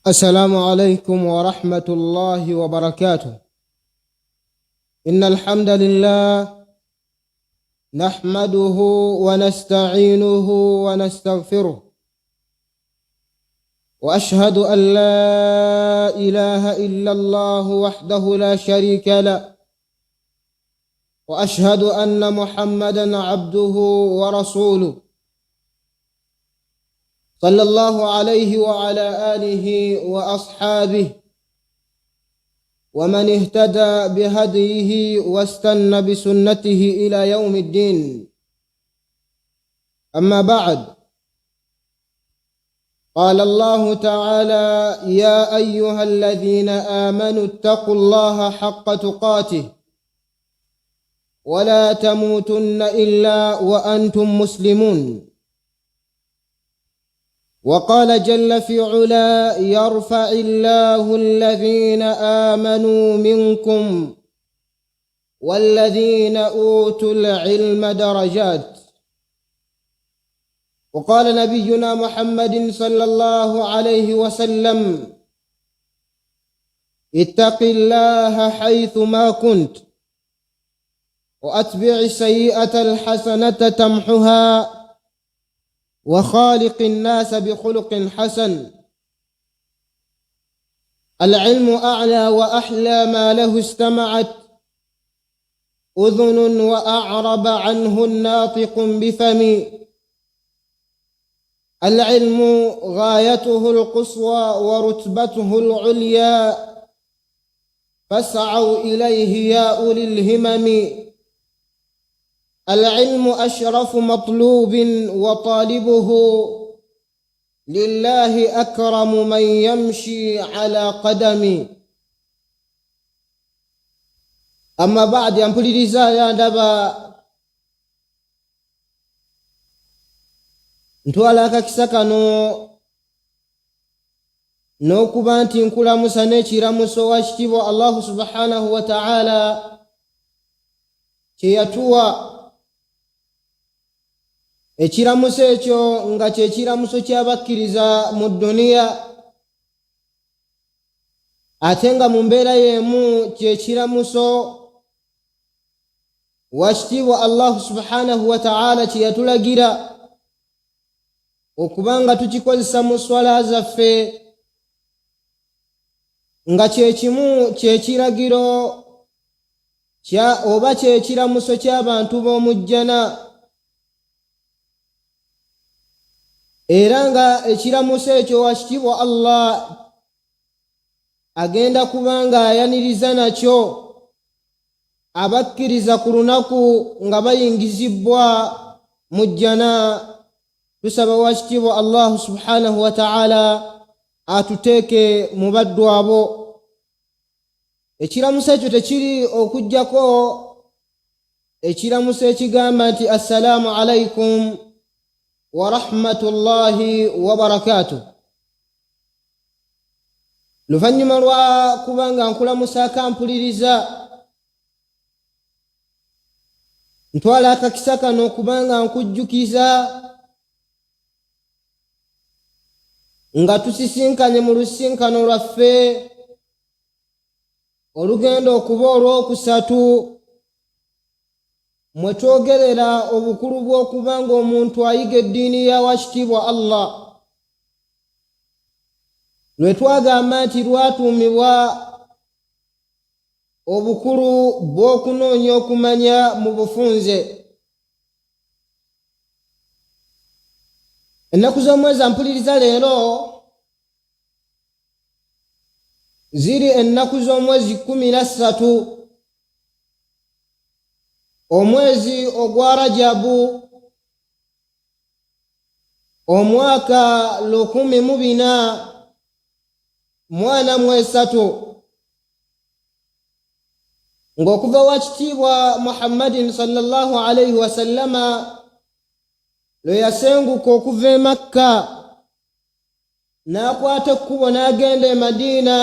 السلام عليكم ورحمة الله وبركاته. إن الحمد لله نحمده ونستعينه ونستغفره، وأشهد أن لا إله إلا الله وحده لا شريك له، وأشهد أن محمدًا عبده ورسوله صلى الله عليه وعلى آله وأصحابه ومن اهتدى بهديه واستنى بسنته إلى يوم الدين. أما بعد، قال الله تعالى: يا أيها الذين آمنوا اتقوا الله حق تقاته ولا تموتن إلا وأنتم مسلمون. وقال جل في علا: يرفع الله الذين آمنوا منكم والذين أوتوا العلم درجات. وقال نبينا محمد صلى الله عليه وسلم: اتق الله حيث ما كنت وأتبع السيئة الحسنة تمحها وخالق الناس بخلق حسن. العلم أعلى وأحلى ما له استمعت أذن وأعرب عنه الناطق بفم. العلم غايته القصوى ورتبته العليا، فاسعوا إليه يا أولي الهمم. العلم أشرف مطلوب وطالبه لله أكرم من يمشي على قدم. أما بعد، yampuliriza yandaba ntwala akakisa kano n'okuba nti nkulamusa n'ekiramuso wa kitiibwa Allahu subhanahu wa ta'ala kye yatuwa. Ekiramuso ekyo nga kyekiramuso ky'abakkiriza mu dduniya, ate nga mu mbeera y'emu kyekiramuso wa kitiibwa Allahu subhanahu wa ta'ala kye yatulagira okuba nga tukikozesa mu swala zaffe, nga kyekimu kyekiragiro oba kyekiramuso ky'abantu b'omujjana, era nga ekiramuso ekyo wa kitiibwa Allah agenda kuba nga ayaniriza nakyo abakkiriza ku lunaku nga bayingizibwa mu jjana. Tusaba wa kitiibwa Allah subhanahu wa ta'ala atuteeke mu baddu abo. Ekiramuso ekyo tekiri okujjako ekiramuso ekigamba nti assalamu alaikum wa rahmatullahi wa barakatuh. Luvannyuma lwa kubanga nkulamusa akampuliriza, ntwala akakisa kano okubanga nkujjukiza nga tusisinkanye mu lusinkano lwaffe olugenda okuba olw'okusatu, mwe twogerera obukulu bw'okuba ng'omuntu ayiga eddiini ya wakitiibwa Allah, lwe twagamba nti lwatuumibwa obukulu bw'okunoonya okumanya mu bufunze. Ennaku z'omwezi mpuliriza leero ziri ennaku z'omwezi 13 omwezi ogwa Rajabu omwaka 1443 ng'okuva wa kitiibwa Muhammadin sallallahu alayhi wa sallama lwe yasenguka okuva e Makka n'akwata ekkubo n'agenda e Madiina,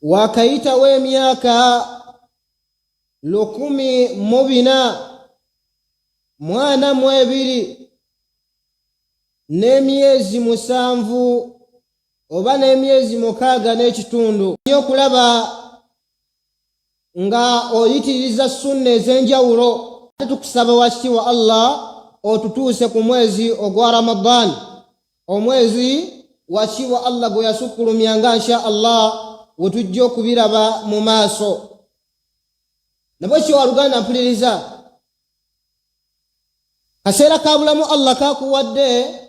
wakayitawo emyaka 142 n'emyezi 7 oba n'emyezi 6 n'ekitundu okulaba nga oyitiriza sunna ez'enjawulo. Tukusaba wakitiibwa Allah otutuuse ku mwezi ogwa Ramadan, omwezi wakitiibwa Allah gwe yasukkulumyanga insha Allah wetujja okubiraba mu maaso. Nabwe kiwaluganda mpuliriza, kaseera ka bulamu Allah kakuwadde,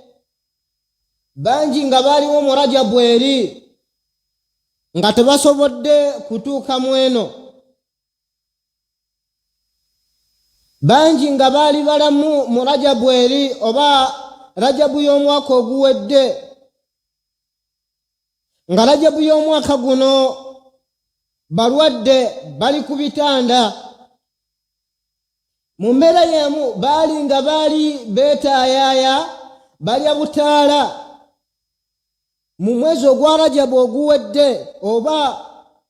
bangi nga baaliwo mu Rajabu eri nga tebasobodde kutuuka mweno, bangi nga baali balamu mu Rajabu eri oba Rajabu y'omwaka oguwedde, nga Rajabu y'omwaka guno balwadde bali ku bitanda. Mu mbeera y'emu baali nga baali beetaayaaya balya butaala mu mwezi ogwa Rajabu oguwedde oba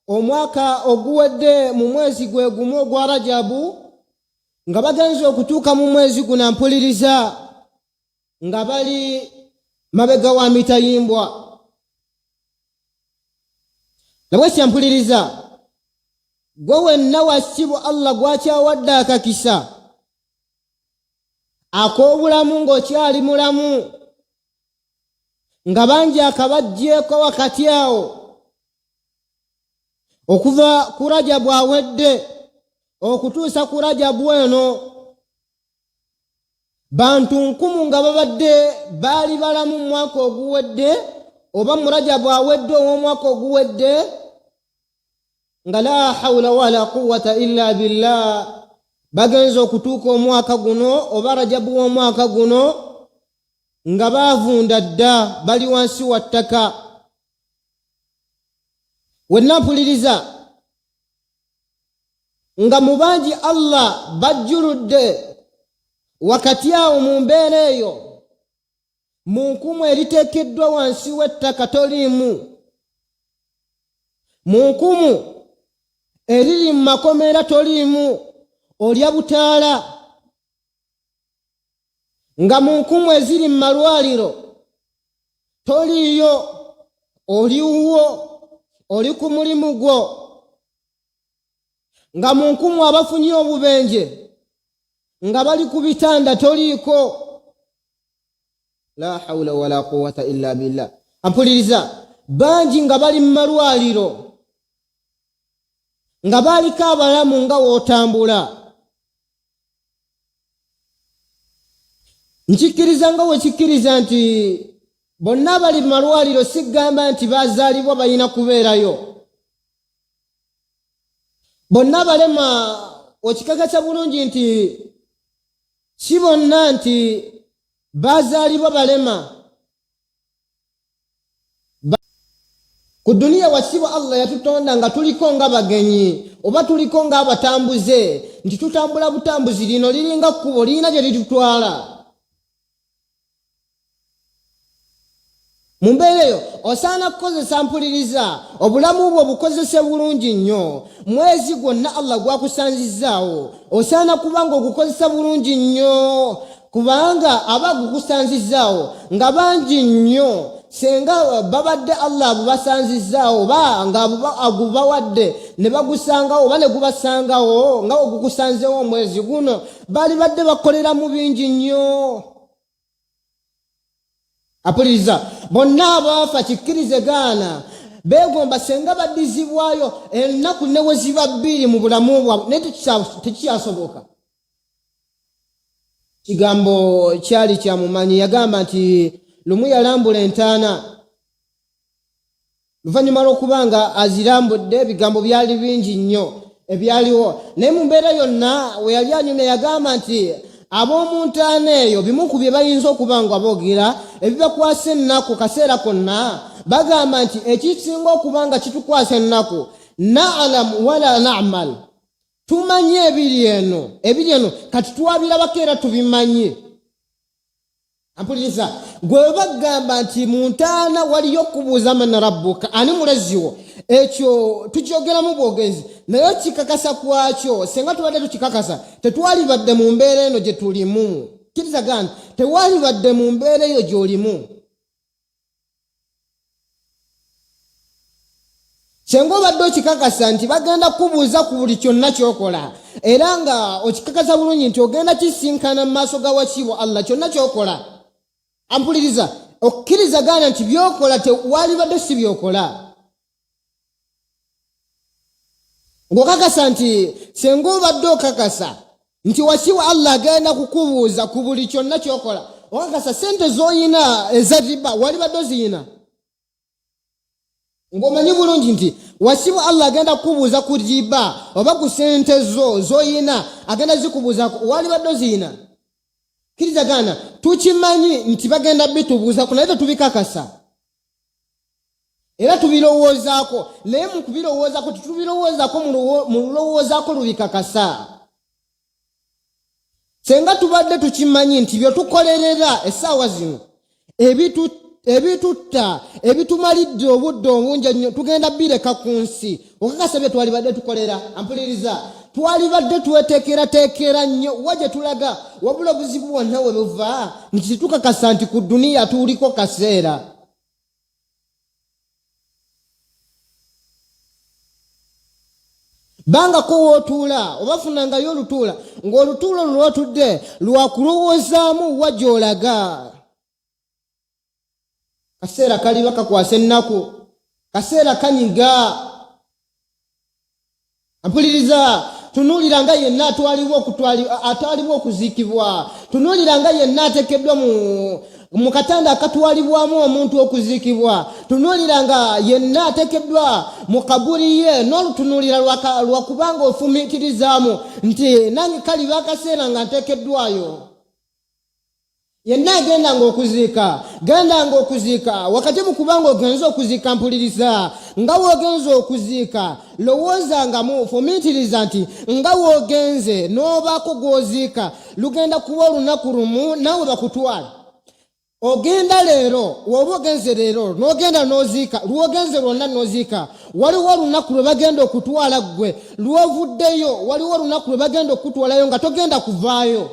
omwaka oguwedde mu mwezi gwe gumu ogwa Rajabu, nga bagenze okutuuka mu mwezi guno mpuliriza nga bali mabega wa mitayimbwa. Nabwe kyampuliriza, gwe wenna wakitiibwa Allah gwakyawadde akakisa ak'obulamu ng'okyali mulamu, nga bangi akabajjeeko wakati awo okuva ku Rajabu awedde okutuusa ku Rajabu eno, bantu 1000 nga babadde baali balamu mu mwaka oguwedde oba mu Rajabu awedde ow'omwaka oguwedde, nga la hawla wala quwwata illa billah bagenza okutuuka omwaka guno oba Rajabu w'omwaka guno nga baavunda dda bali wansi wa ttaka. Wenna mpuliriza nga mu bangi Allah bajjuludde wakati awo mu mbeera eyo, mu nkumu eriteekeddwa wansi w'ettaka toliimu, mu nkumu eriri mu makomera toliimu, olya butaala, nga mu nkumu eziri mu malwaliro toliiyo, oliwo, oli ku mulimu gwo, nga mu nkumu abafunye obubenje nga bali ku bitanda toliiko. La hawla wala quwwata illa billah. Ampuliriza, bangi nga bali mu malwaliro nga baaliko abalamu nga wootambula. Nkikkiriza nga wekikkiriza nti bonna bali mu malwaliro sigamba nti bazaalibwa balina kubeerayo. Bonna balema okikakasa bulungi nti si bonna nti bazaalibwa balema. Ku duniya wakitiibwa Allah yatutonda nga tuliko nga bagenyi oba tuliko nga abatambuze, nti tutambula butambuzi lino liringa kkubo lirina gye litutwala. Mu mbeera eyo osaana kukozesa mpuliriza obulamu bwo bukozese bulungi nnyo. Mwezi gwonna Allah gwakusanzizaawo osaana kubanga ogukozesa bulungi nnyo, kubanga aba gukusanzizaawo nga bangi nnyo senga babadde Allah abubasanzizaawo oba nga agubawadde ne bagusangawo oba ne gubasangawo nga ogukusanzewo omwezi guno, bali badde bakolera mu bingi nnyo. Apuliriza, bonna abafa kikkirize gaana beegomba senga baddizibwayo ennaku ne we ziba 2 mu bulamu bwabwe naye tekikyasoboka. Kigambo kyali kyamumanyi, yagamba nti lumu yalambula entaana, luvannyuma lw'okubanga azirambudde ebigambo byali bingi nnyo ebyaliwo, naye mu mbeera yonna we yali anyumya yagamba nti ab'omu ntaana eyo bimu ku bye bayinza okuba nga boogera ebibakwasa ennaku kaseera konna, bagamba nti ekisinga okuba nga kitukwasa ennaku na'lamu wala na'mal, tumanyi ebiri eno kati twabirabako era tubimanye. Ampuliriza, gwe bagamba nti mu ntaana waliyo okubuuza man rabbuka, ani mulaziwo, ekyo tukyogeramu bwogezi naye kikakasa kwakyo senga tubadde tukikakasa tetwali badde mu mbeera eno gye tulimu. Kkiriza gani tewali badde mu mbeera eyo gy'olimu. Sengo baddo kikakasa nti bagenda kubuuza ku buli kyonna kyokola era nga okikakasa bulungi nti ogenda kisinkana mu maaso ga wakiibwa Allah kyonna kyokola. Ampuliriza okkiriza gana nti byokola tewali badde si byokola. Ng'okakasa nti sengo badde okakasa nti wakiibwa Allah agenda kukubuuza ku buli kyonna kyokola. Okakasa sente z'oyina eza riba wali badde oziyina. Ngomanyi bulungi nti wakiibwa Allah agenda kukubuuza ku riba oba ku sente z'oyina agenda zikubuuza wali badde oziyina. Kiriza gana tukimanyi nti bagenda bitubuuza ku naye tetubikakasa era tubirowoozaako naye mu kubirowoozaako tetubirowoozaako mu lulowoozaako lubikakasa. Senga tubadde tukimanyi nti bye tukolerera essaawa zino ebitutta ebitumalidde obudde obungi ennyo tugenda bireka ku nsi. Okakasa bye twali badde tukolera. Ampuliriza twali badde tweteekerateekera nnyo wajje tulaga wabula obuzibu bwonna we buva nti tetukakasa nti ku duniya tuuliko kaseera. Bangako wootuula obafunangayo olutuula ng'olutuula lw'otudde lwakulowoozaamu wajja olaga. Kaseera kaliba kakwasa ennaku, kaseera kanyiga. Ampuliriza tunuulira nga yenna atwalibwa okuziikibwa, tunuulira nga yenna ateekeddwa mu katanda akatwalibwamu omuntu okuziikibwa, tunuulira nga yenna ateekeddwa mu kaburi ye n'olutunuulira lwakubanga ofumiitirizaamu nti nange kaliba akaseera nga nteekeddwayo. Yenna gendanga okuziika wakati mu kubanga ogenza okuziika. Mpuliriza nga w'ogenza okuziika lowoozangamu fumiitiriza nti nga w'ogenze n'obaako gw'oziika lugenda kuba olunaku lumu naawe bakutwala. Ogenda leero woba ogenze leero n'ogenda n'oziika lw'ogenze lwonna n'oziika waliwo olunaku lwe bagenda okutwala ggwe lw'ovuddeyo waliwo olunaku lwe bagenda okutwalayo nga togenda kuvaayo.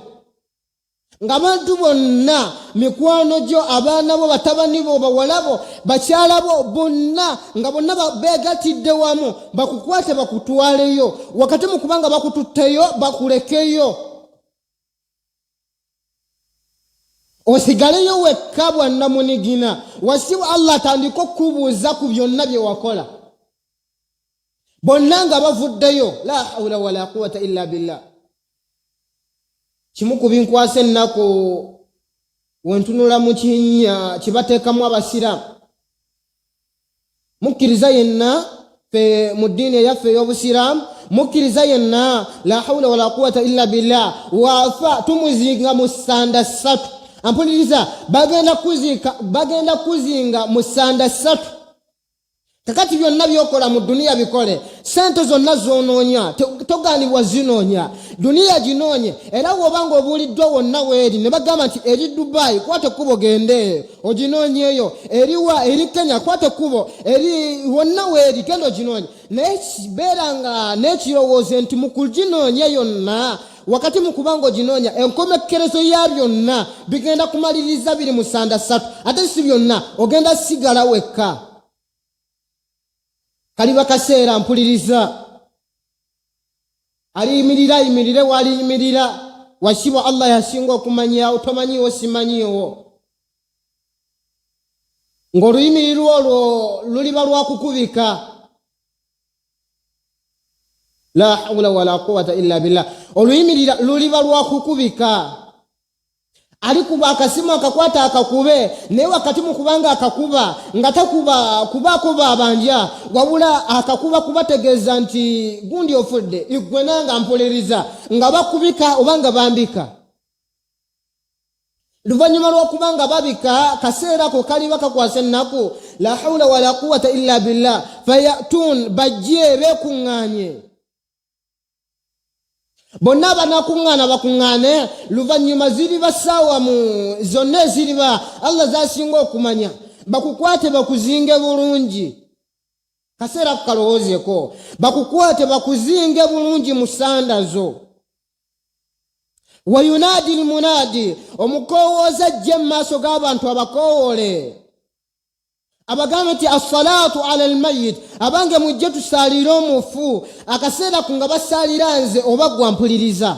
Ng'abantu bonna mikwano gyo abaana bo batabani bo bawala bo bakyala bo bonna nga bonna beegatidde wamu bakukwate bakutwaleyo wakati mu kubanga bakututteyo bakulekeyo osigaleyo wekka bwanna munigina. Wakiibwa Allah atandika okubuuza ku byonna bye wakola bonna nga bavuddeyo. La hawla wala quwwata illa billah. Kimu ku binkwasa ennaku wentunula mu kinnya kibateekamu abasiraamu. Mukkiriza yenna fe mu ddiini eyaffe ey'obusiraamu mukkiriza yenna la hawla wala quwwata illa billah waafa tumuzinga mu ssanda ssatu. Ampuliriza bagenda kuzinga mu ssanda ssatu. Kakati byonna byokola mu duniya bikole. Sente zonna zoonoonya togaanibwa zinoonya duniya ginoonye. Era bw'obanga obuuliddwa wonna weeri ne bagamba nti eri Dubai kwate kubo gende oginoonyeeyo, eriwa eri Kenya kwate kubo eri wonna weeri genda oginoonye. Naye beeranga n'ekirowoozo nti mu kuginoonya yonna wakati mu kubanga oginoonya enkomekkerezo ya byonna bigenda kumaliriza biri mu ssanda ssatu. Ate si byonna ogenda sigala wekka. Kaliba kaseera. Mpuliriza aliyimirire waliyimirira. Wakiibwa Allah yasinga okumanyawo tomanyiwo simanyiwo. Ng'oluyimiriro olwo luliba lwakukubika. La hawla wala quwwata illa billah. Oluyimirira luliba lwakukubika. Alikuba akasimu akakwata akakube naye wakati mu kubanga akakuba nga takuba abanja wabula akakuba kubategeeza nti gundi ofudde igwe nanga mpuliriza nga bakubika obanga bambika. Luvannyuma lw'okubanga babika kaseera ko kaliba kakwasa ennaku. La hawla wala quwwata illa billah. Fayatun bajje beekuŋŋaanye bonna banakuŋŋaana bakuŋŋaane. Luvannyuma ziriba ssaawa mu zonna eziriba Allah zasinga okumanya bakukwate bakuzinge bulungi. Kaseera kukalowoozeeko bakukwate bakuzinge bulungi mu ssanda zo. Wayunaadi almunaadi omukowooza ajje mu maaso g'abantu abakoowole abagamba nti as-salatu ala al-mayyit, abange mujje tusalire omufu, akaseera ku nga basalira nze oba gwampuliriza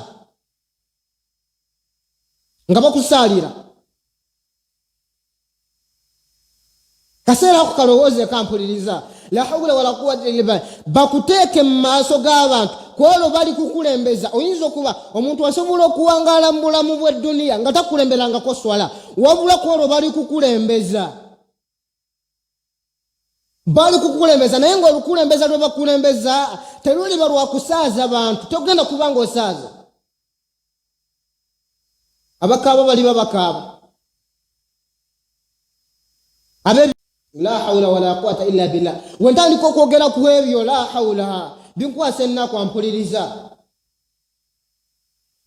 nga bakusalira kaseera ku kalowooze kampuliriza. La hawla wala quwwata illa billah. Bakuteeke mu maaso g'abantu kwolwo bali kukulembeza. Oyinza okuba omuntu asobola okuwangaala mu bulamu bw'edduniya nga takulemberangako swala, wabula kwolwo bali kukulembeza. Bali kukulembeza naye ng'olukulembeza lwe bakulembeza teruliba lwa kusaaza bantu, togenda kubanga osaaza. Abakaaba bali babakaaba. La hawla wala quwwata illa billah. Wentandika okwogera ku ebyo la hawla binkwasa ennaku ampuliriza.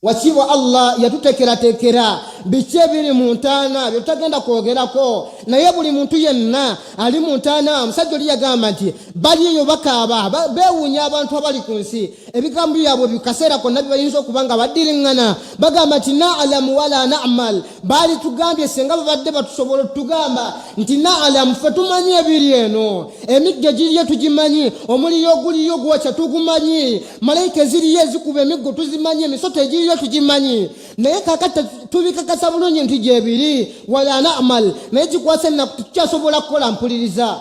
Wasiwa Allah yatutekeratekera biki ebiri mu ntaana bye tutagenda kwogerako, naye buli muntu yenna ali mu ntaana. Omusajja oli yagamba nti baliyo bakaaba beewuunya abantu abali ku nsi, ebigambo byabwe bikaseera konna bayinza okuba nga baddiriŋŋana, bagamba nti na'lamu wala na'mal. Baali tugambye senga babadde batusobola tugamba nti na'lamu, ffe tumanyi ebiri eno, emiggo giriyo tugimanyi, omuliro oguliyo gwokya tugumanyi, malayika eziriyo ezikuba emiggo tuzimanyi, emisoto egiriyo tugimanyi, naye kakati tubikakasa bulungi nti gyebiri. Wala na'mal, naye kikwasa ennaku tukyasobola kukola mpuliriza.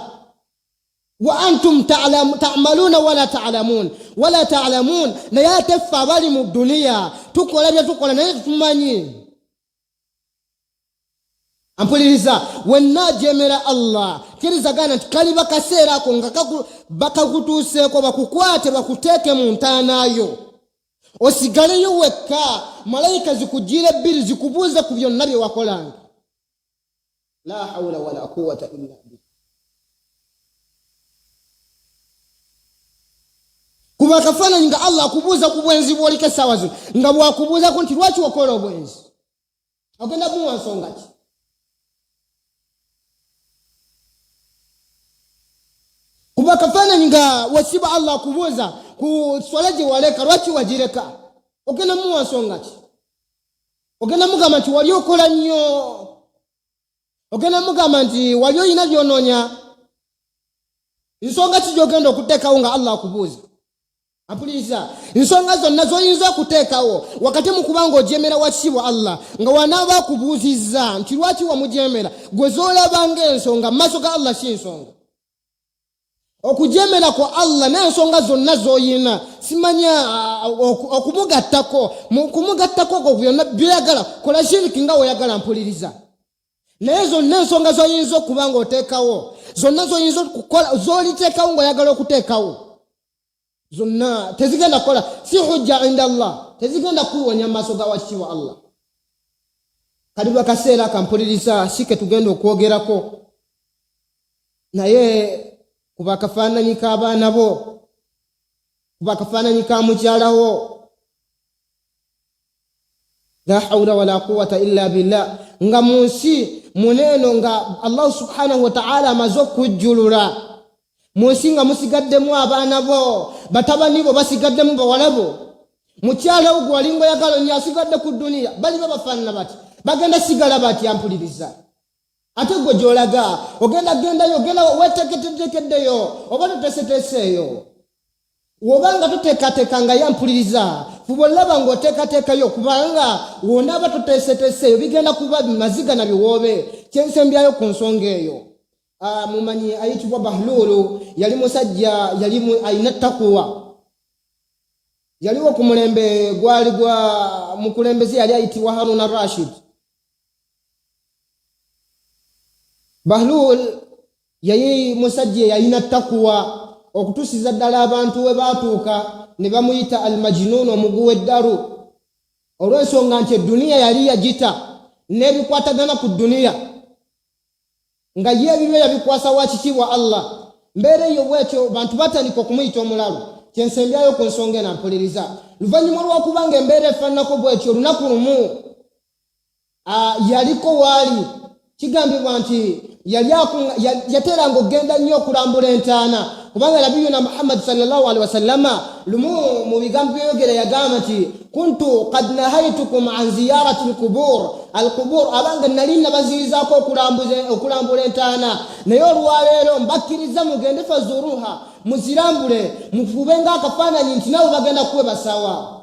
Wa antum ta'maluna wala ta'lamun, wala ta'lamun, naye ate ffe abali mu duniya tukola bye tukola naye tumanyi. Ampuliriza, wenna jemera Allah kirizagana nti kali bakaseera ako nga bakakutuuseeko bakukwate bakuteeke mu ntaanayo, osigaleyo wekka, malayika zikujire bbiri zikubuuze ku byonna bye wakolanga. La hawla wala quwwata illa billah. Kuba kafaananyi nga Allah akubuuza ku bwenzi bw'oliko essaawa zino, nga bwakubuuzako nti lwaki wakola obwenzi, ogenda kumuwa nsonga ki? Kuba kafaananyi nga wasiba Allah akubuuza ku swala gye waleka lwaki wagireka, ogenda muwa nsonga ki? Ogenda mugamba nti wali okola nnyo, ogenda mugamba nti wali oyina byonoonya, nsonga ki gy'ogenda okuteekawo nga Allah akubuuza? Ampuliriza, nsonga zonna z'oyinza okuteekawo wakati mu kubanga ojemera wakisibwa Allah nga wanaaba akubuuzizza nti lwaki wamujemera, gwe zoolaba ng'ensonga mu maaso ga Allah si nsonga. Okujemera kwa Allah n'ensonga zonna z'oyina simanya okumugattako, kumugattako okwo byonna byeyagala kola shiriki nga weeyagala. Mpuliriza, naye zonna ensonga z'oyinza okuba nga oteekawo, zonna z'oyinza okukola z'oliteekawo ng'oyagala okuteekawo, zonna tezigenda kukola si hujja inda Allah, tezigenda kuwonya mu maaso ga wakitiibwa Allah. Kali bakaseera kampuliriza sike tugenda okwogerako, naye kuba kafaananyi k'abaana bo, kuba kafaananyi ka mukyala wo. La hawla wala quwwata illa billah. Nga mu nsi muneeno nga Allah subhanahu wa ta'ala amaze okujjulula, mu nsi nga musigaddemu abaana bo, batabani bo basigaddemu bawala bo, mukyala wo gwe walinga oyagala nnyo asigadde ku duniya, bali babafaanana bati, bagenda sigala bati. Ampuliriza, ate gwe gy'olaga ogenda gendayo, ogenda weteeketekeddeyo oba toteeseteeseeyo, wobanga toteekateekanga yampuliriza fuba olaba ng'oteekateekayo, kubanga wonaaba toteeseteeseeyo bigenda kuba maziga na biwoobe. Kyensembyayo ku nsonga eyo, mumanyi ayitibwa Bahlulu yali musajja yali ayina takuwa, yaliwo ku mulembe gwali gwa mukulembeze yali ayitibwa Harun al-Rashid. Bahlul yali musajja yalina takuwa okutusiza ddala abantu we baatuuka ne bamuyita al-Majnun, omuguwa eddalu, olw'ensonga nti edduniya yali yagita n'ebikwatagana ku dduniya, nga ye ebibyo yabikwasa wakitiibwa Allah. Mbeera eyo bwetyo bantu batandika okumuyita omulalu. Kyensembyayo ku nsonga eno mpuliriza, luvannyuma lw'okubanga embeera efaananako bwetyo, olunaku lumu yaliko waali kigambibwa nti yateranga okugenda nnyo okulambula entaana kubanga nabiyuna Muhammad sallallahu alaihi wasallama lumu mu bigambo yogera yagamba nti kuntu qad nahaytukum an ziyarati alqubur abanga nalinna bazizako okulambula entaana naye olwaleero mbakkiriza mugende fazuruha muzirambule mufubenga akafaananyi nti nabo bagenda kwebasawa.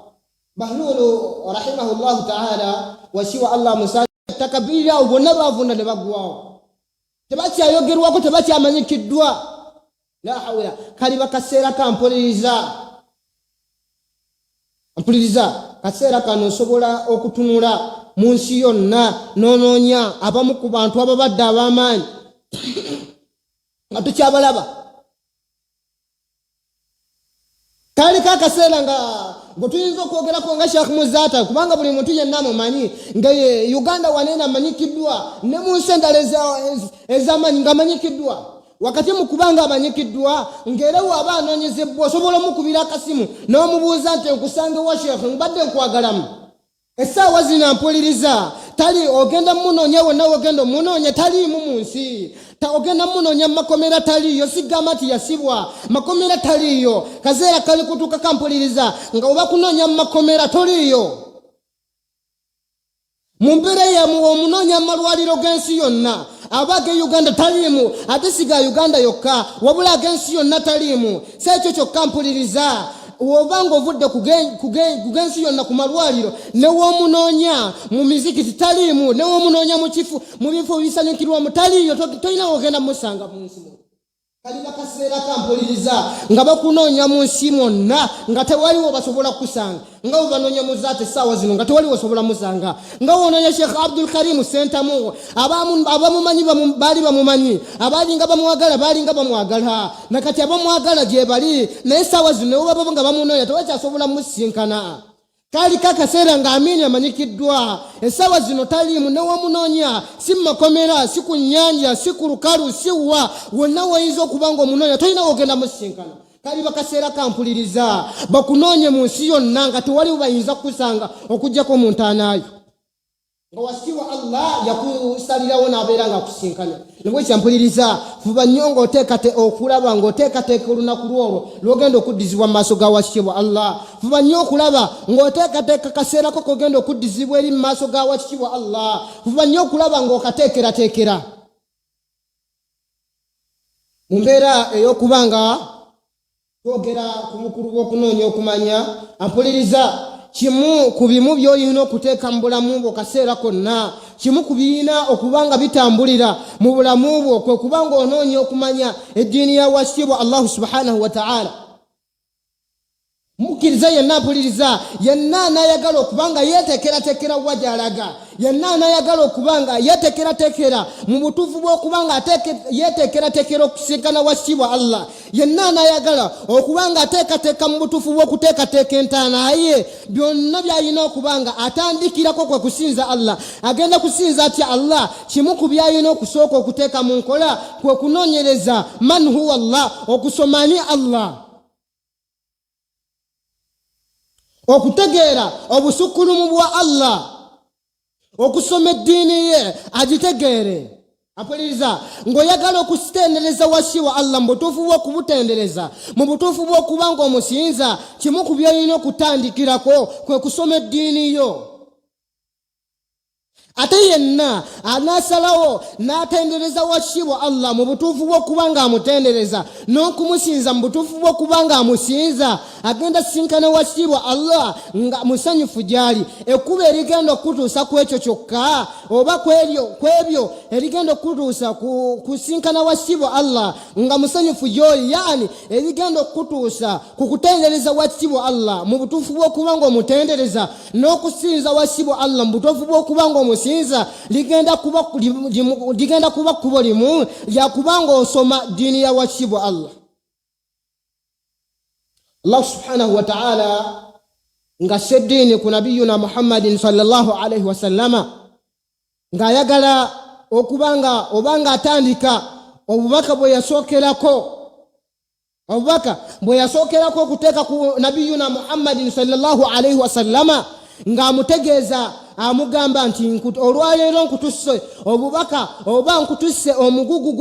Bahlulu rahimahullahu ta'ala wasiwa Allah musa takabira obonna bavunda ne bagwawo tebakyayogerwako tebakyamanyikiddwa. La hawla kali bakaseera kampuliriza kaseera kano osobola okutunula mu nsi yonna n'onoonya abamu ku bantu ababadde ab'amaanyi nga tukyabalaba. Kali kakaseera nga tuyinza okwogerako nga Sheikh Muzata kubanga buli muntu yenna amumanyi nga Uganda wanena amanyikiddwa ne mu nsi endala ez'amaanyi nga amanyikiddwa. Wakati mukubanga amanyikiddwa ng'era waba anoonyezebwa osobola omukubira akasimu n'omubuuza nti nkusange wa Sheikh mbadde nkwagalamu essaawa zino mpuliriza tali ogenda munoonya wonna ogenda munoonya taliimu mu nsi ogenda munoonya makomera taliyo sigamba nti yasibwa makomera taliyo kaseera kali kutuuka kampuliriza nga oba kunoonya makomera toliyo mu mbeera yamu omunoonya malwaliro g'ensi yonna abage Uganda talimu ate siga Uganda yokka wabula ag'ensi yonna talimu sekyo kyokka mpuliriza obanga ovudde kugensi yonna ku malwaliro ne w'omunoonya mu mizikiti talimu ne w'omunoonya mu bifo bisanyukirwa mu taliyo tolina ogenda musanga mu nsi kali bakaseera kampuliriza nga bakunoonya mu nsi mwonna nga tewaliwo basobola kusanga nga obanoonya muzaate essaawa zino nga tewaliwo osobola musanga nga wonoonya Sheikh Abdul Karim Sentamu abamumanyi baali bamumanyi abaalinga bamwagala baalinga bamwagala nakati abamwagala gye bali naye essaawa zino baba nga bamunoonya tewakyasobola musinkana. Kali kakaseera nga Amini amanyikiddwa essaawa zino talimu ne w'omunoonya si makomera si ku nnyanja si ku lukalu si wa wonna wayinza okubanga omunoonya tolina ogenda musinkana. Kali bakaseera kampuliriza bakunoonye mu nsi yonna nga tewaliwo bayinza kusanga okuggyako mu ntaanaayo nga wasiwa Allah yakusalirawo n'abeera nga akusinkana. Nibwe kyampuliriza fuba nnyo ng'oteekate okulaba ng'oteekateeka olunaku lwolwo lw'ogenda okuddizibwa mu maaso ga wasiwa Allah. Fuba nnyo okulaba ng'oteekateeka kaseerako k'ogenda okuddizibwa eri mu maaso ga wasiwa Allah. Fuba nnyo okulaba ng'okateekerateekera mu mbeera ey'okubanga twogera ku mukulu gw'okunoonya okumanya. Ampuliriza kimu ku bimu by'olina okuteeka mu bulamu bwo kaseera konna kimu ku birina okubanga bitambulira mu bulamu bwo kwe kubanga onoonya okumanya eddiini ya wasiibwa Allahu subhanahu wa ta'ala. Mukkiriza yenna ampuliriza yenna anayagala okubanga yeetekeratekera wajalaga yenna anayagala okubanga yeetekeratekera mu butuufu bw'okubanga yeetekeratekera okusinkana wasiibwa Allah yenna anayagala okubanga ateekateeka mu butuufu bw'okuteekateeka entaana ye byonna by'alina okubanga atandikirako kwe kusinza Allah agenda kusinza atya Allah kimu ku by'alina okusooka okuteeka mu nkola kwe kunoonyereza man huwa Allah okusomani Allah okutegeera obusukkulumu bwa Allah okusoma eddiini ye agitegeere. Ampuliriza ng'oyagala okutendereza wasiwa Allah mu butuufu bw'okumutendereza mu butuufu bw'okubanga omusinza kimu ku by'olina okutandikirako kwe kusoma eddiini yo. Ate yenna anasalawo n'atendereza wasiibwa Allah mu butuufu bw'okubanga amutendereza n'okumusinza mu butuufu bw'okubanga amusinza agenda sinkana wasiibwa Allah nga musanyufu gyali. Ekkubo erigenda okutuusa ku ekyo kyokka oba kwebyo erigenda okutuusa kusinkana wasiibwa Allah nga musanyufu gy'oli yani erigenda okutuusa ku kutendereza wasiibwa Allah mu butuufu bw'okubanga omutendereza n'okusinza wasiibwa Allah mu butuufu bw'okubanga omusinza ligenda kuba kubo limu lya kubanga osoma dini ya wasiibwa Allah. Allah subhanahu wa ta'ala nga seddini ku nabiyuna Muhammadin sallallahu alaihi wasallama nga ayagala okubanga obanga atandika obubaka bwe yasookerako okuteeka ku nabiyuna Muhammadin sallallahu alaihi wasallama ng'amutegeeza amugamba nti olwaleero nkutuse obubaka oba nkutuse omugugu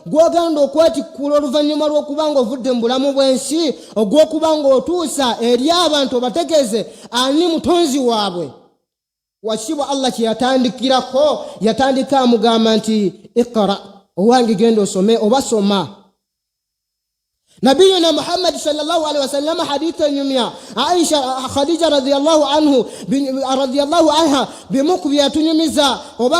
gwogenda okwetikkula oluvannyuma lw'okubanga ovudde mu bulamu bw'ensi ogw'okubanga otuusa eri abantu obategeeze ani mutonzi waabwe. Wakibwa Allah kye yatandikirako, yatandika amugamba nti iqra, owange genda osome oba soma. Nabiyuna Muhammad sallallahu alaihi wasallam haditha nyumya Aisha Khadija radhiyallahu anha bimuku yatunyumiza oba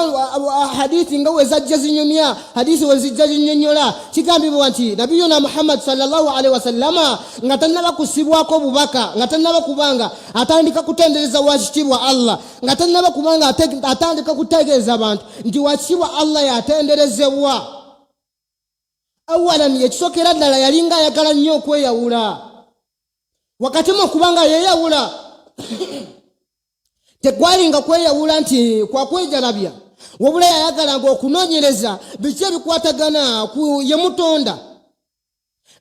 hadithi nga wezajja zinyumya hadithi wezijja zinyonyola kigambibwa nti Nabiyuna Muhammad sallallahu alaihi wasallam ngatanaba kusibwako bubaka ngatanaba kubanga atandika kutendereza wakitibwa Allah ngatanaba kubanga atandika kutegeeza abantu nti wakitibwa Allah yatenderezebwa. Awalan yekisokera ddala yalinga ayagala nnyo okweyawula. Wakati mu kubanga yeyawula tekwalinga kweyawula nti kwa kwejalabya, wabula yayagalanga okunoonyereza biki ebikwatagana ku ye Mutonda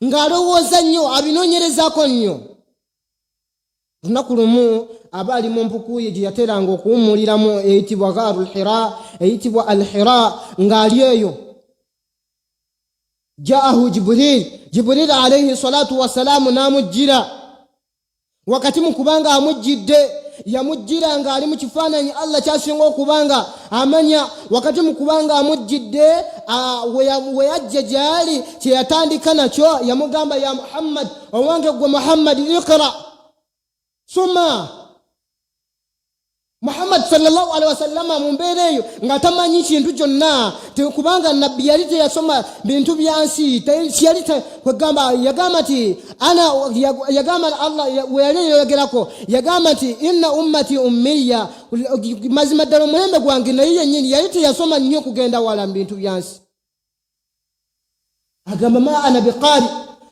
ng'alowooza nnyo abinoonyerezaako nnyo. Lunaku lumu abaali mu mpuku ye gye yateranga okuwummuliramu eyitibwa Ghaarul Hira, eyitibwa Al-Hira, ng'ali eyo jaahu Jibril alayhi salatu wassalamu namujjira. Wakati mu kubanga amujjidde yamujjira nga ali mu kifaananyi Allah kyasinga okubanga amanya. Wakati mu kubanga amujjidde we yajja gyali kye yatandika nakyo yamugamba ya Muhammad, owange gwe Muhammad, iqra, soma. Muhammad sallallahu alaihi wasallam mu mbeera eyo nga tamanyi kintu kyonna, kubanga nabbi yali teyasoma bintu byansi, yali kwegamba yagamba nti yagamba Allah we yali yogerako yagamba nti inna ummati ummiya, mazima ddala omulembe gwange naye yennyini yali teyasoma nnyo kugenda wala mu bintu byansi. Agamba ma ana biqari,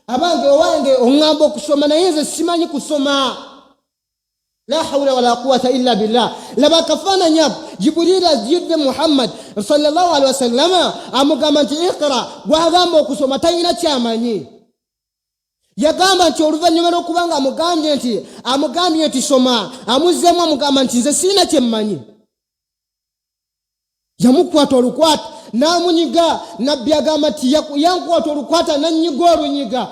abange owange oŋŋamba okusoma naye nze simanyi kusoma. La hawla wala quwwata illa billah. Laba kafaananya Jibril ajjidde Muhammad sallallahu alaihi wasallam amugamba nti iqra, gwagamba okusoma talina kyamanyi. Yagamba nti oluvannyuma lw'okubanga amugambye nti soma, amuzzeemu amugamba nti nze sirina kyemmanyi. Yamukwata olukwata n'amunyiga. Nabbi agamba nti yankwata olukwata n'annyiga olunyiga.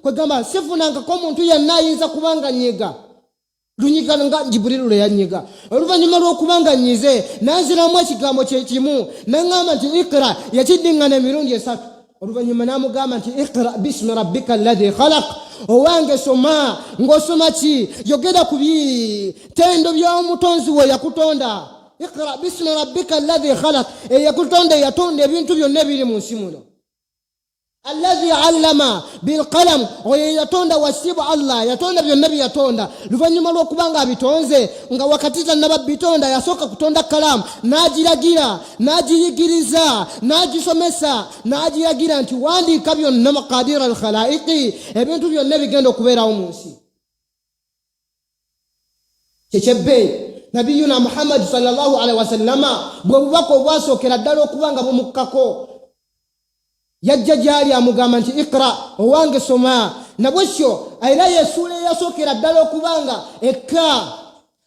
Kwegamba sifunangako omuntu yenna ayinza kubanga nyiga lunyiga nga Jibril lwe yanyiga. Oluvannyuma lw'okubanga nyize n'aziramu ekigambo kye kimu n'aŋŋamba nti iqra, yakiddiŋŋana emirundi 3. Oluvannyuma n'amugamba nti iqra bismi rabbika alladhi khalaq, owange soma. Ng'osoma ki? Yogera ku bitendo by'omutonzi we yakutonda. Iqra bismi rabbika alladhi khalaq, yakutonda yatonda ebintu byonna ebiri mu nsi muno. Alladhi allama bil qalam, oyo yatonda wasibu Allah, yatonda byonna bye yatonda. Luvannyuma lw'okubanga abitonze nga wakati tannaba bitonda yasooka kutonda kalamu, n'agiragira, n'agiyigiriza, n'agisomesa, n'agiragira nti wandiika byonna maqadira al khalaiqi, ebintu byonna bigenda okubeerawo mu nsi. Kyekyebbee Nabiyuna Muhammad sallallahu alaihi wasallama bwe bubaka obwasookera ddala okubanga bumukkako, yajja gyali amugamba nti iqra, owange soma. Nabwekyo era yesuula eyasookera ddala okubanga ekka.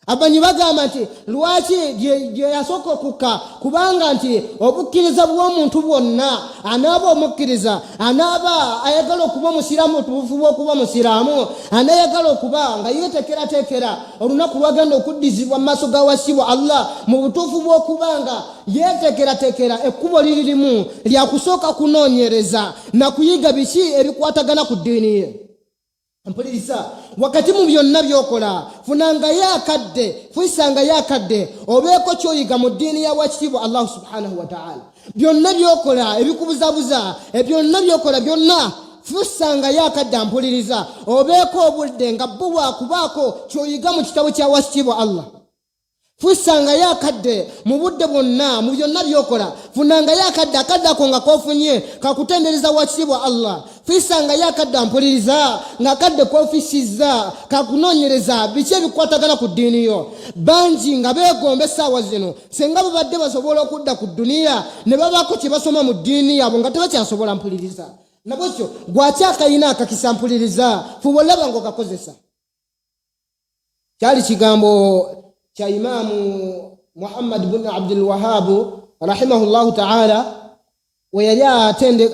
Abanyi bagamba nti lwaki gye yasooka okukka, kubanga nti obukkiriza bw'omuntu bwonna anaaba omukkiriza, anaaba ayagala okuba omusiraamu, otubuufu bw'okuba musiraamu, anayagala okuba nga yeetekerateekera olunaku lwagenda okuddizibwa mu maaso ga wasiibwa Allah, mu butuufu bw'okubanga yeetekerateekera ekkubo liririmu lya kusooka kunoonyereza na kuyiga biki ebikwatagana ku ddiini ye. Mpuliriza, wakati mu byonna byokola funangayo akadde, fuisangayo akadde obeeko kyoyiga mu ddiini ya wakitiibwa Allah subhanahu wa ta'ala. Byonna byokola ebikubuzabuza, byonna byokola byonna fuisangayo akadde. Mpuliriza, obeeko obudde nga bwo bwakubaako kyoyiga mu kitabo kya wakitiibwa Allah. Fuisangayo akadde mu budde bwonna mu byonna byokola, funangayo akadde, akadde ako nga kofunye kakutendereza wakitiibwa Allah. Fuisangayo akadde, mpuliriza, nga akadde kofisizza kakunoonyereza biki ebikwatagana ku ddiini yo. Bangi nga beegomba essaawa zino senga babadde basobola okudda ku dduniya ne babaako kye basoma mu ddiini yaabwe nga tebakyasobola. Mpuliriza, nabwekyo gwakyakayina akakisa, mpuliriza, fuba olaba ng'okakozesa. kyali kigambo kya Imamu Muhammad ibn Abdul Wahhab rahimahullahu ta'ala we yali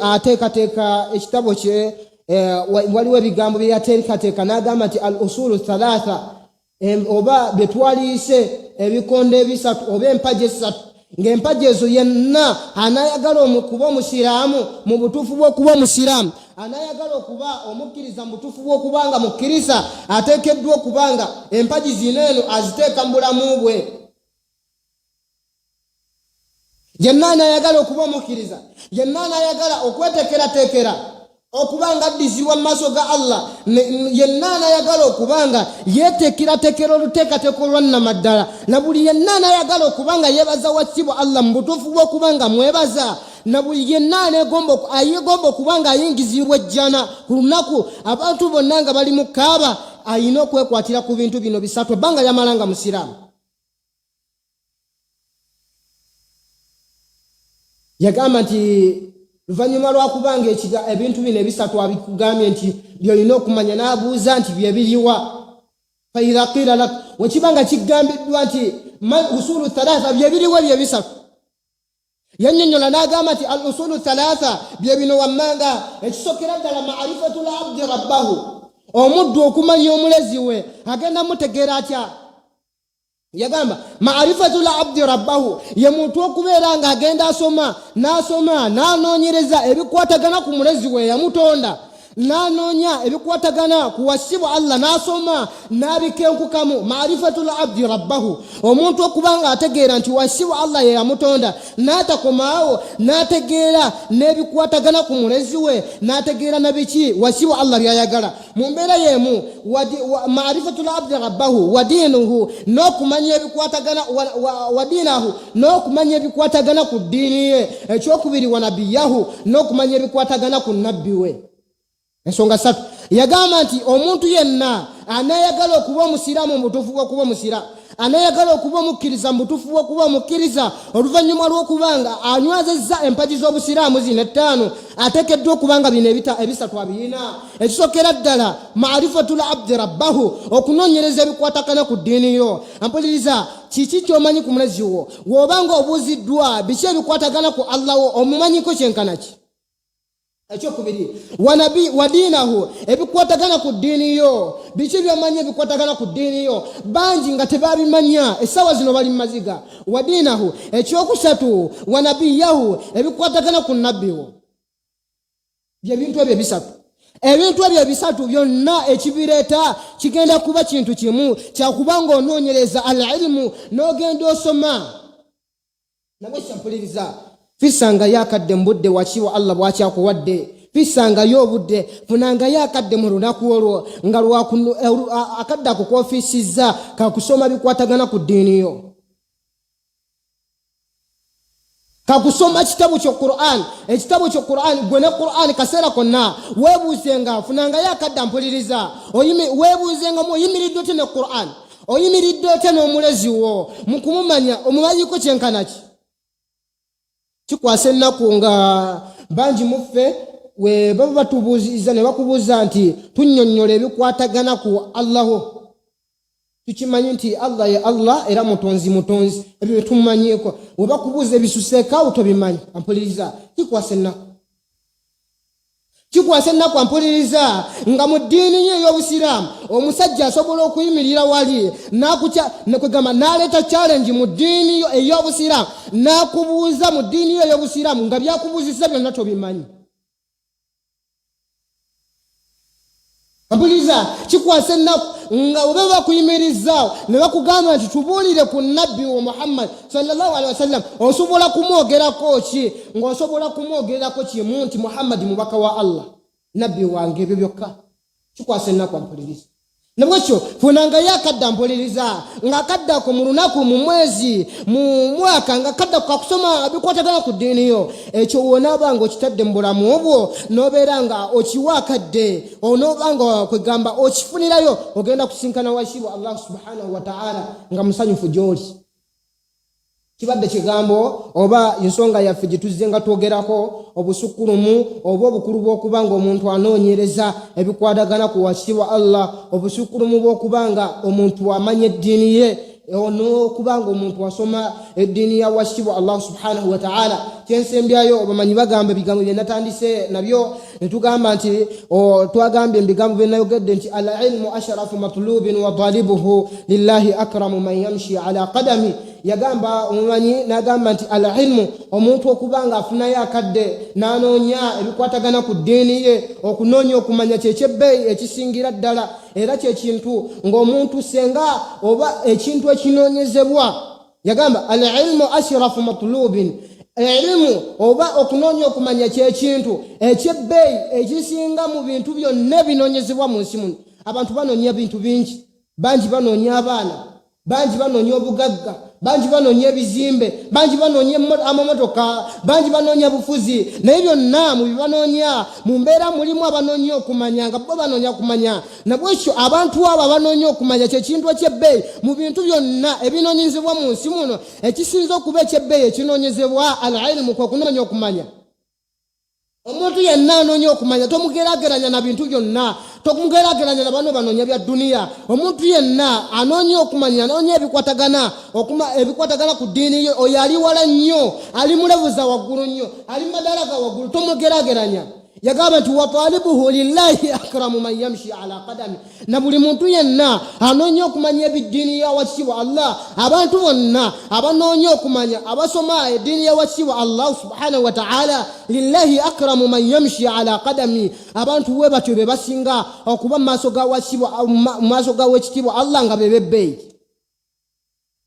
ateekateeka ekitabo kye waliwo ebigambo bye yateekateeka n'agamba nti al usulu thalatha oba betwaliise ebikondo ebisatu oba empagi esatu ng'empagi ezo yenna anayagala okuba omusiraamu mu butuufu bw'okuba omusiraamu anayagala okuba omukkiriza mu butuufu bw'okubanga mukkiriza ateekeddwa okubanga empagi zino eno aziteeka mu bulamu bwe. Yenna anayagala okuba omukkiriza, yenna anayagala okweteekerateekera okubanga addizibwa mu maaso ga Allah, yenna anayagala okubanga yeteekerateekera oluteekateeka olwannamaddala, na buli yenna anayagala okubanga yeebaza wakkibwa Allah mu butuufu bw'okubanga mwebaza, na buli yenna ayegomba okubanga ayingizibwa ejjana ku lunaku abantu bonna nga bali mu kaaba ayina okwekwatira ku bintu bino bisatu ebbanga lyamalanga musiraamu. Yagamba nti luvannyuma lwakubanga ebintu bino ebisatu abikugambye nti byolina okumanya, n'abuuza nti byebiriwa. Faidha qila lak, wekibanga kigambiddwa nti usulu thalatha byebiriwa ebyo ebisatu, yannyonnyola n'agamba nti al usulu thalatha bye bino wammanga. Ekisokera ddala ma'rifatul abdi rabbahu, omuddu okumanya omulezi we agenda mutegeera atya. Yagamba ma'rifatul abdi rabbahu ye muntu okubeera nga agenda asoma n'anoonyereza ebikwatagana ku mulezi we yamutonda, n'anoonya ebikwatagana ku wasibu Allah, n'asoma n'abikenkukamu. Ma'rifatul abdi rabbahu, omuntu okubanga ategeera nti wasibu Allah ye yamutonda, n'atakomaawo n'ategeera n'ebikwatagana ku mulezi we, n'ategeera nabiki wasibu Allah byayagala mu mbeera y'emu. Ma'rifatul abdi rabbahu wa dinuhu, n'okumanya ebikwatagana wa dinahu, n'okumanya ebikwatagana ku ddiini ye. Ekyokubiri wa nabiyahu, n'okumanya ebikwatagana ku nabbi we. Ensonga satu. Yagamba nti omuntu yenna anayagala okuba omusiraamu mu butuufu bw'okuba omusiraamu, anayagala okuba omukkiriza mu butuufu bw'okuba omukkiriza, oluvannyuma lw'okubanga anywazezza empagi z'obusiraamu zino ettaano, ateekeddwa okubanga bino ebisatu abirina. Ekisokera ddala ma'rifatul abdi rabbahu, okunoonyereza ebikwatagana ku ddiini yo. Ampuliriza, kiki ky'omanyi ku mulezi wo? Bw'obanga obuuziddwa biki ebikwatagana ku Allah wo, omumanyiko kyenkana ki? Ekyokubiri wa dinahu, ebikwatagana ku ddiini yo. Biki by'omanyi ebikwatagana ku ddiini yo? Bangi nga tebabimanya, essaawa zino bali mu maziga. Wa dinahu. Ekyokusatu wa nabiyahu, ebikwatagana ku nabbi wo. Byebintu ebyo bisatu. Ebintu ebyo bisatu byonna ekibireeta kigenda kuba kintu kimu, kyakubanga onoonyereza al-ilmu n'ogenda osoma. Nabwe kyampuliriza, fisanga yakadde mu budde wakiwa Allah bwakyakuwadde, fisanga y'obudde funanga yakadde mu lunaku olwo nga akadde akukofiisizza kakusoma bikwatagana ku ddiini yo, kakusoma ekitabo kyo Qur'an. Ekitabo kyo Qur'an, gwe ne Qur'an kaseera konna weebuuzenga, funanga yakadde mpuliriza, weebuuzenga oyimiridde otya ne Qur'an, oyimiridde otya n'omulezi wo mu kumumanya, omumanyiko kyenkana ki? Kikwasa ennaku nga bangi muffe we baba batubuuziza ne bakubuuza nti tunnyonnyola ebikwatagana ku Allahu. Tukimanyi nti Allah ye Allah era mutonzi, ebyo bye tumumanyiko. We bakubuuza ebisuseekaawo tobimanyi, ampuliriza. Kikwasa ennaku ampuliriza nga mu ddiini ye ey'Obusiraamu omusajja asobola okuyimirira wali n'akwegamba n'aleeta challenge mu ddiini ey'Obusiraamu, n'akubuuza mu ddiini ye ey'Obusiraamu nga byakubuuzisa byonna tobimanyi. Ampuliriza, kikwasa ennaku nga oba bakuyimirizaawo ne bakugamba nti tubuulire ku nabbi wa Muhammad sallallahu alaihi wasallam, osobola kumwogerako ki? Ng'osobola kumwogerako kimu nti Muhammad mubaka wa Allah, nabbi wange. Ebyo byokka kikwasa ennaku ampuliriza. Nabwekyo funanga yakadde ampuliriza ng'akadde ako mu lunaku, mu mwezi, mu mwaka, ng'akadde ako kakusoma bikwatagana ku ddiini yo. Ekyo woonaaba nga okitadde mu bulamu obwo, n'obeera nga okiwaakadde, onooba nga kwegamba okifunirayo, ogenda kusinkana wasibu Allah subhanahu wa ta'ala nga musanyufu gy'oli. kibadde kigambo oba ensonga yaffe gye tuzze nga twogerako obusukulumu oba obukulu bw'okubanga omuntu anoonyereza ebikwatagana ku wasiwa Allah, obusukulumu bw'okubanga omuntu amanya eddiini ye n'okubanga omuntu asoma eddiini ya wasiwa Allah subhanahu wa ta'ala. Kyensembyayo obamanyi bagamba ebigambo bye natandise nabyo ne tugamba nti twagambye ebigambo bye nayogedde nti al-ilmu ashrafu matlubin wa talibuhu lillahi akramu man yamshi ala qadami. Yagamba omumanyi n'agamba nti al-ilmu omuntu okubanga afunayo akadde n'anoonya ebikwatagana ku ddiini ye, okunoonya okumanya kyekyebeeyi ekisingira ddala, era kyekintu ng'omuntu senga oba ekintu ekinoonyezebwa. Yagamba al-ilmu ashrafu matlubin, elimu oba okunoonya okumanya kyekintu ekyebbeeyi ekisinga mu bintu byonna binoonyezebwa mu nsi muno. Abantu banoonya bintu bingi, bangi banoonya abaana, bangi banoonya obugagga, bangi banoonya ebizimbe, bangi banoonya amamotoka, bangi banoonya bufuzi, naye byonna mu bibanoonya mu mbeera mulimu abanoonya okumanya nga bo banoonya kumanya. Nabwekyo abantu abo abanoonya okumanya kyekintu ekyebbeeyi mu bintu byonna ebinoonyezebwa mu nsi muno, ekisinza okuba ekyebbeeyi ekinoonyezebwa al-ilmu kwe kunoonya okumanya. Omuntu yenna anoonya okumanya tomugeraageranya na bintu byonna, tomugeraageranya na bano banoonya bya duniya. Omuntu yenna anoonya okumanya, anoonya ebikwatagana ku ddiini ye, oyo ali wala nnyo, ali mulevuza waggulu nnyo, ali madaraga waggulu, tomugeraageranya. Yagamba nti wa talibuhu lillahi akramu man yamshi ala qadami. Na buli muntu yenna anoonya okumanya ebiddiini ya wasiwa Allah, abantu bonna abanoonya okumanya abasoma eddiini ya wasiwa Allah subhanahu wa ta'ala, lillahi akramu man yamshi ala qadami. Abantu we batyo be basinga okuba mu maaso ga wasiwa, mu maaso ga wekitiibwa Allah nga bebebbeeyi.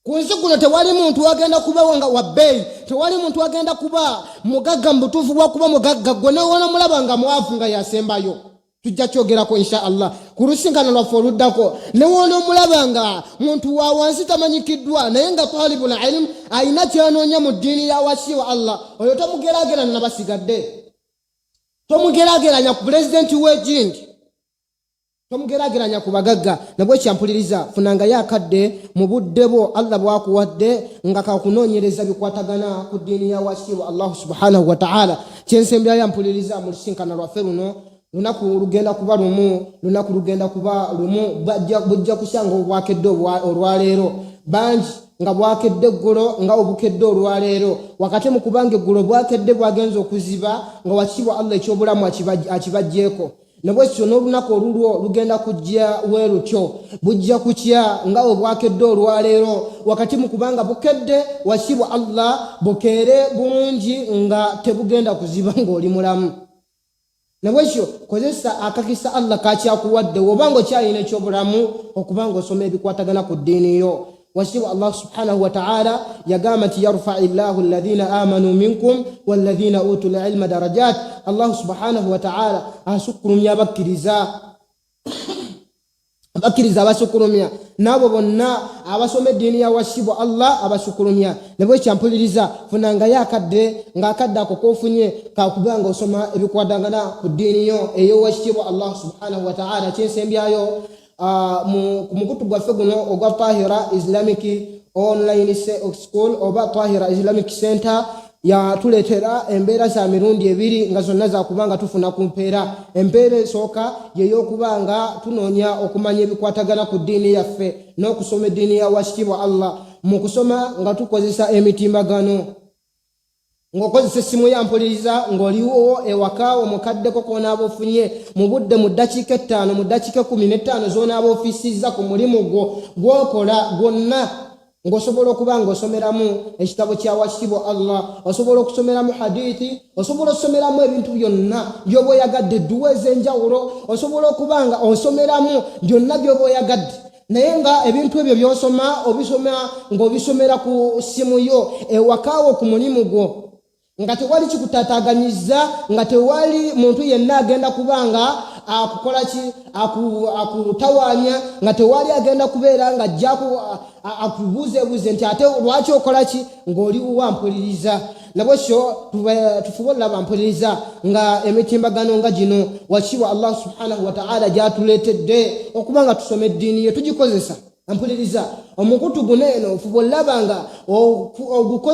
Ku nsi kuno tewali muntu agenda kuba wanga wabbeeyi, tewali muntu agenda kuba mugagga mu butuufu bwa kuba mugagga, gwe nawoona mulaba nga mwavu nga yasembayo. Tujja kyogerako insha Allah ku lusinkana lwaffe oluddako. Newoona omulaba nga muntu wa wansi tamanyikiddwa naye nga talibul ilm ayina kyanoonya mu ddiini ya wasiwa Allah, oyo tomugeraageranya n'abasigadde, tomugeraageranya ku pulezidenti w'egindi, tomugeraageranya ku bagagga. Nabwe kyampuliriza funanga yakadde mu budde bwo Allah bwakuwadde nga kakunoonyereza bikwatagana ku ddiini ya wasiwa Allah subhanahu wa ta'ala. Kyensembya yampuliriza mu lusinkana lwaffe luno, lunaku lugenda kuba lumu, lunaku lugenda kuba lumu, bujja kusyanga obwakedde olwaleero. Bangi nga bwakedde eggulo nga obukedde olwaleero, wakati mu kubanga eggulo bwakedde bwagenza okuziba nga wasiwa Allah ekyobulamu akibajjeeko. Nabwekyo n'olunaku olulwo lugenda kujja weerutyo, bujja kutya nga obwakedde olwaleero, wakati mu kubanga bukedde wasiwa Allah bukeere bulungi nga tebugenda kuziba ng'oli mulamu. Nabwekyo kozesa akakisa Allah kakyakuwadde wobanga okyalina ekyobulamu okubanga osoma ebikwatagana ku ddiini yo. Wasiwa Allah subhanahu wa ta'ala yagamba nti yarfa'illahu alladhina amanu minkum walladhina utul ilma darajat. Allah subhanahu wa ta'ala asukurumya abakkiriza abasukurumya, nabo bonna abasoma eddiini ya wasiwa Allah abasukurumya. Nabwe kyampuliriza funanga yakadde ng'akadde ako kofunye kakubanga osoma ebikwatagana ku ddiini yo eyo wasiwa Allah subhanahu wa ta'ala. Kyensembyayo mukutu gwaffe guno ogwa Tahira Islamic Online School oba Tahira Islamic Center yatuleetera embeera za mirundi ebiri nga zonna zakubanga tufuna ku mpeera. Empeera esooka yey'okubanga tunoonya okumanya ebikwatagana ku ddiini yaffe n'okusoma eddiini ya wasiwa Allah, mu kusoma nga tukozesa emitimbagano, ng'okozesa essimu yampuliriza ng'oliwo ewaka omukaddeko konaaba ofunye mu budde mu ddakiika 5 mu ddakiika 15 zonaaba ofiisizza ku mulimu gw'okola gwonna, ng'osobola okuba ng'osomeramu ekitabo kya wasiwa Allah, osobola okusomeramu hadithi, osobola okusomeramu ebintu byonna by'oba oyagadde, edduwa ez'enjawulo, osobola okuba nga osomeramu byonna by'oba oyagadde. Naye nga ebintu ebyo by'osoma obisoma ng'obisomera ku ssimu yo ewakaawo ku mulimu gwo, nga tewali kikutataganyiza, nga tewali muntu yenna agenda kubanga akukola ki akutawaanya, nga tewali agenda kubeera nga ajja akubuuzeebuuze nti ate lwaki okola ki ng'oli wampuliriza. Nabwekyo tufubola bampuliriza nga emitimbagano nga gino wasiwa Allah subhanahu wa ta'ala gyatuleetedde okubanga tusome eddiini ye tugikozesa. Ampuliriza omukutu guno eno fuba olaba nga